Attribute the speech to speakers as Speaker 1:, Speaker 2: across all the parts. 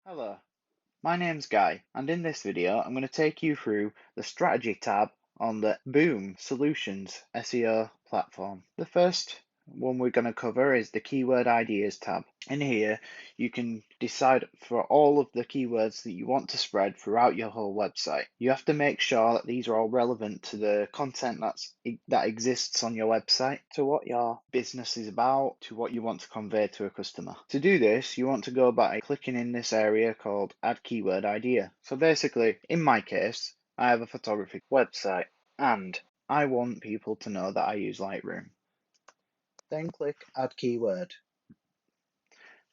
Speaker 1: Hello, my name's Guy, and in this video I'm going to take you through the strategy tab on the Boom Solutions SEO platform. The first one we're going to cover is the Keyword Ideas tab. In here, you can decide for all of the keywords that you want to spread throughout your whole website. You have to make sure that these are all relevant to the content that exists on your website, to what your business is about, to what you want to convey to a customer. To do this, you want to go by clicking in this area called Add Keyword Idea. So basically, in my case, I have a photography website and I want people to know that I use Lightroom. Then click Add Keyword.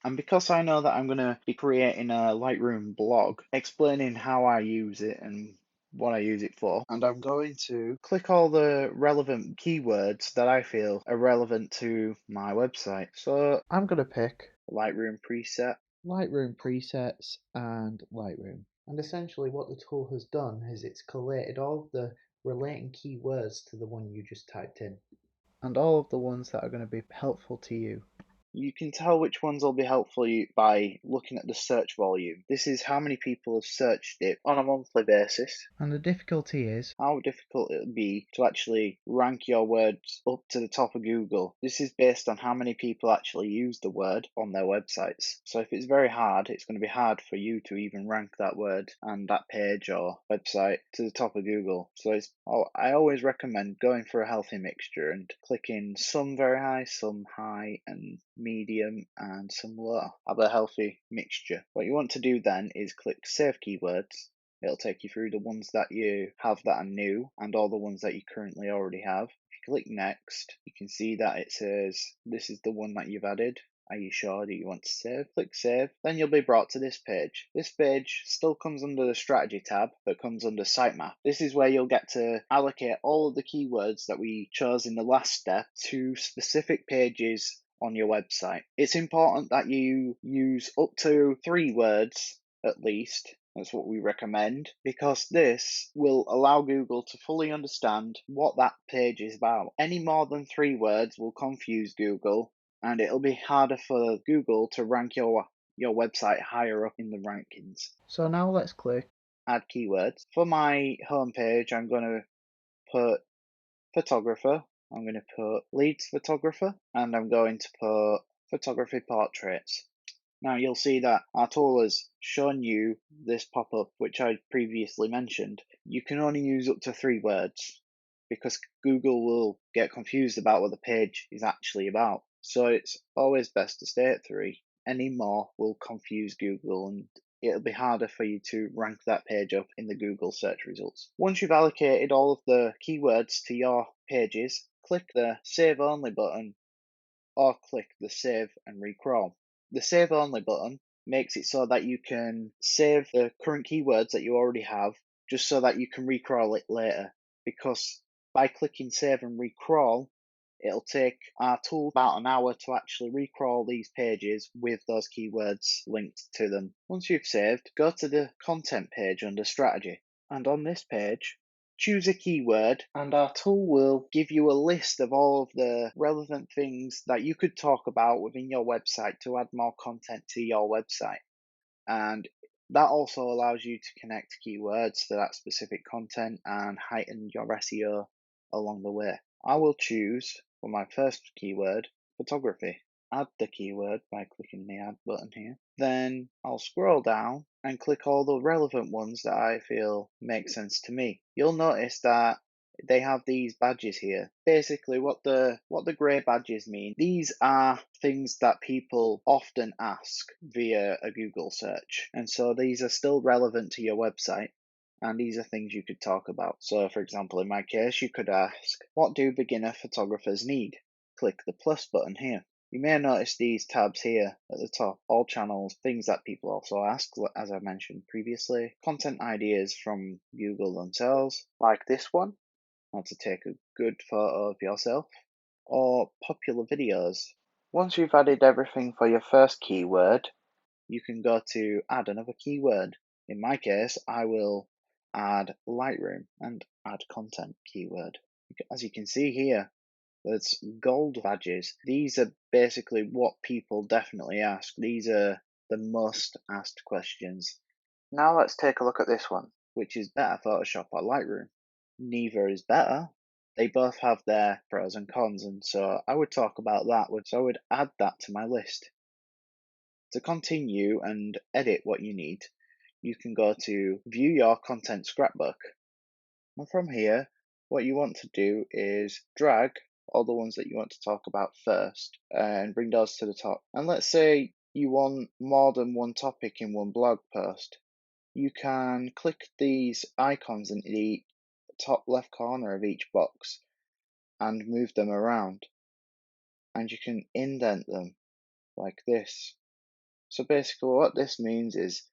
Speaker 1: And because I know that I'm going to be creating a Lightroom blog explaining how I use it and what I use it for, and I'm going to click all the relevant keywords that I feel are relevant to my website. So I'm going to pick Lightroom preset, Lightroom presets, and Lightroom. And essentially what the tool has done is it's collated all of the relating keywords to the one you just typed in, and all of the ones that are going to be helpful to you. You can tell which ones will be helpful by looking at the search volume. This is how many people have searched it on a monthly basis. And the difficulty is how difficult it would be to actually rank your words up to the top of Google. This is based on how many people actually use the word on their websites. So if it's very hard, it's going to be hard for you to even rank that word and that page or website to the top of Google. So I always recommend going for a healthy mixture and clicking some very high, some high, and medium, and some low. Have a healthy mixture. What you want to do then is click Save Keywords. It'll take you through the ones that you have that are new and all the ones that you currently already have. If you click Next, you can see that it says this is the one that you've added. Are you sure that you want to save? Click Save. Then you'll be brought to this page. This page still comes under the Strategy tab, but comes under Sitemap. This is where you'll get to allocate all of the keywords that we chose in the last step to specific pages on your website. It's important that you use up to 3 words at least. That's what we recommend, because this will allow Google to fully understand what that page is about. Any more than 3 words will confuse Google, and it'll be harder for Google to rank your website higher up in the rankings. So now let's click Add Keywords. For my homepage, I'm going to put photographer. I'm going to put leads photographer, and I'm going to put photography portraits. Now you'll see that our tool has shown you this pop-up, which I previously mentioned. You can only use up to 3 words because Google will get confused about what the page is actually about. So it's always best to stay at 3. Any more will confuse Google, and it'll be harder for you to rank that page up in the Google search results. Once you've allocated all of the keywords to your pages, click the Save Only button or click the Save and Recrawl. The Save Only button makes it so that you can save the current keywords that you already have, just so that you can recrawl it later, because by clicking Save and Recrawl, it'll take our tool about an hour to actually recrawl these pages with those keywords linked to them. Once you've saved, go to the Content page under Strategy, and on this page, choose a keyword, and our tool will give you a list of all of the relevant things that you could talk about within your website to add more content to your website. And that also allows you to connect keywords to that specific content and heighten your SEO along the way. I will choose for my first keyword, photography. Add the keyword by clicking the Add button here. Then I'll scroll down and click all the relevant ones that I feel make sense to me. You'll notice that they have these badges here. Basically what the grey badges mean, these are things that people often ask via a Google search. And so these are still relevant to your website. And these are things you could talk about. So for example, in my case, you could ask, what do beginner photographers need? Click the plus button here. You may notice these tabs here at the top, all channels, things that people also ask, as I mentioned previously, content ideas from Google themselves, like this one, how to take a good photo of yourself, or popular videos. Once you've added everything for your first keyword, you can go to add another keyword. In my case, I will add Lightroom and add content keyword. As you can see here, there's gold badges. These are basically what people definitely ask. These are the most asked questions. Now let's take a look at this one, which is better Photoshop or Lightroom. Neither is better. They both have their pros and cons, and so I would talk about that, so I would add that to my list. To continue and edit what you need, you can go to View Your Content Scrapbook. And from here, what you want to do is drag all the ones that you want to talk about first and bring those to the top. And let's say you want more than one topic in one blog post. You can click these icons in the top left corner of each box and move them around. And you can indent them like this. So basically what this means is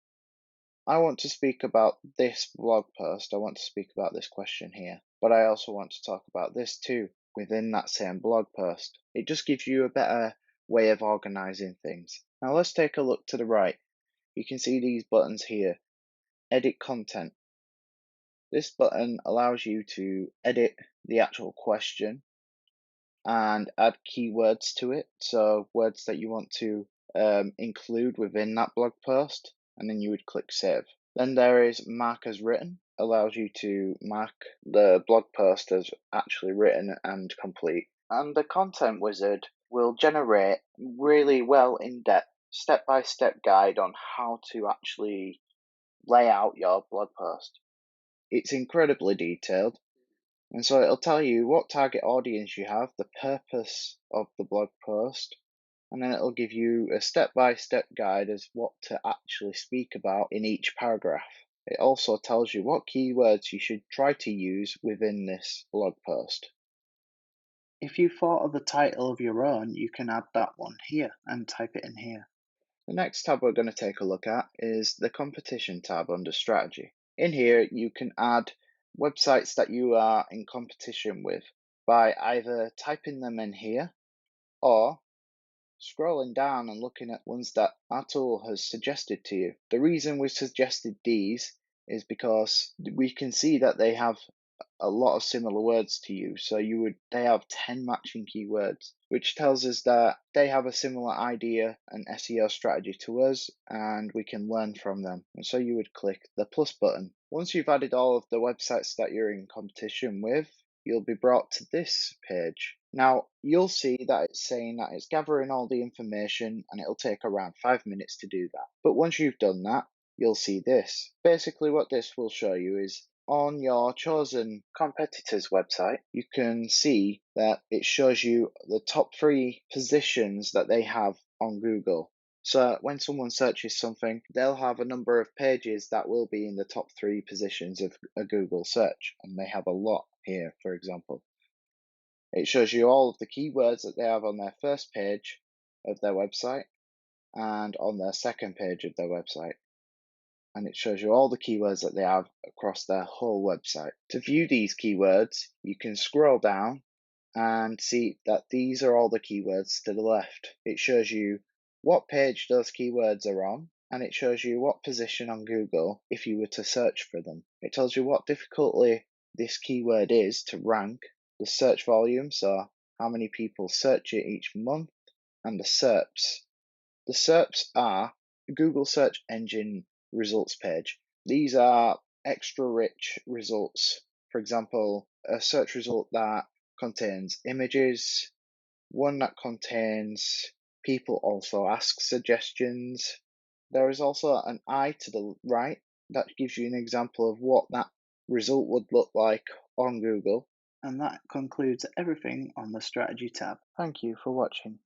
Speaker 1: I want to speak about this blog post, I want to speak about this question here, but I also want to talk about this too within that same blog post. It just gives you a better way of organizing things. Now let's take a look to the right. You can see these buttons here. Edit content. This button allows you to edit the actual question and add keywords to it, so words that you want to include within that blog post, and then you would click save. Then there is mark as written, allows you to mark the blog post as actually written and complete. And the content wizard will generate really well in-depth step-by-step guide on how to actually lay out your blog post. It's incredibly detailed, and so it'll tell you what target audience you have, the purpose of the blog post, and then it'll give you a step-by-step guide as what to actually speak about in each paragraph. It also tells you what keywords you should try to use within this blog post. If you thought of a title of your own, you can add that one here and type it in here. The next tab we're going to take a look at is the competition tab under strategy. In here, you can add websites that you are in competition with by either typing them in here or scrolling down and looking at ones that our tool has suggested to you. The reason we've suggested these is because we can see that they have a lot of similar words to you. So they have 10 matching keywords, which tells us that they have a similar idea and SEO strategy to us, and we can learn from them. And so you would click the plus button. Once you've added all of the websites that you're in competition with, you'll be brought to this page. Now, you'll see that it's saying that it's gathering all the information and it'll take around 5 minutes to do that. But once you've done that, you'll see this. Basically, what this will show you is on your chosen competitor's website, you can see that it shows you the top 3 positions that they have on Google. So when someone searches something, they'll have a number of pages that will be in the top 3 positions of a Google search, and they have a lot here, for example. It shows you all of the keywords that they have on their first page of their website and on their second page of their website. And it shows you all the keywords that they have across their whole website. To view these keywords, you can scroll down and see that these are all the keywords to the left. It shows you what page those keywords are on, and it shows you what position on Google if you were to search for them. It tells you what difficulty this keyword is to rank, the search volume, so how many people search it each month, and the SERPs. The SERPs are Google Search Engine Results page. These are extra rich results. For example, a search result that contains images, one that contains people also ask suggestions. There is also an eye to the right that gives you an example of what that result would look like on Google. And that concludes everything on the strategy tab. Thank you for watching.